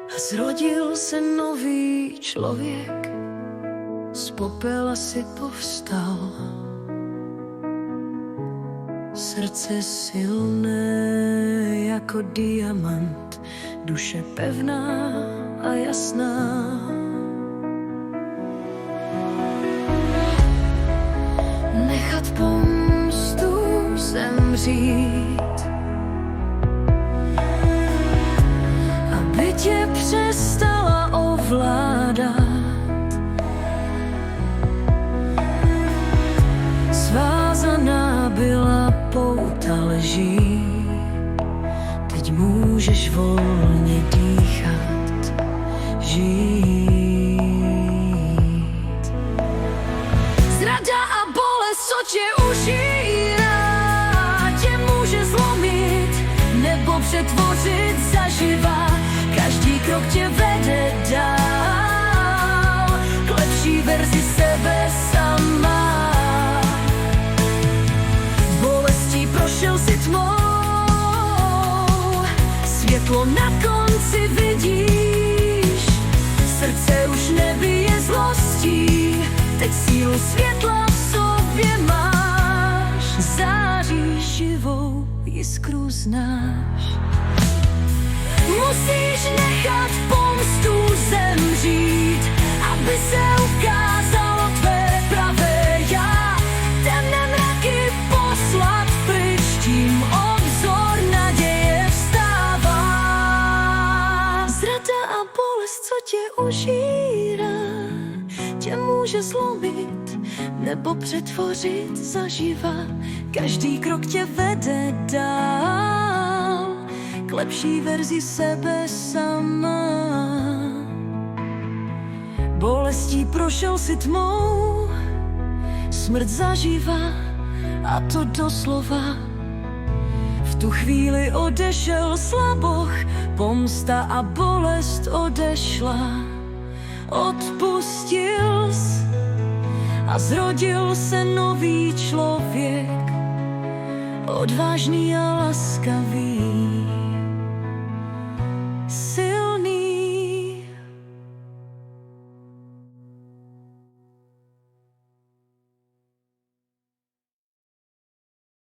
A zrodil se nový člověk, z popela si povstal. Srdce silné jako diamant, duše pevná a jasná. Nechat pomstu zemřít, aby tě přestala ovládat. Svázaná byla pouta lží, teď můžeš volně dýchat, žít. Zrada a bolest, co tě užírá, tě může zlomit nebo přetvořit zaživa. Každý krok tě vede dál k lepší verzi sebe sama. Bolestí prošel si tmou, světlo na konci vidíš. Srdce už nebije zlostí, teď sílu světla v sobě máš. Záříš živou jiskru znáš. Musíš nechat pomstu zemřít, aby se ukázalo tvé pravé já. Temné mraky poslat pryč, tím obzor naděje vstává. Zrada a bolest, co tě užírá, tě může zlomit nebo přetvořit zaživa. Každý krok tě vede dál k lepší verzi sebe sama. Bolestí prošel si tmou, smrt zaživa, a to doslova. V tu chvíli odešel slaboch, pomsta a bolest odešla. Odpustil jsi a zrodil se nový člověk, odvážný a laskavý.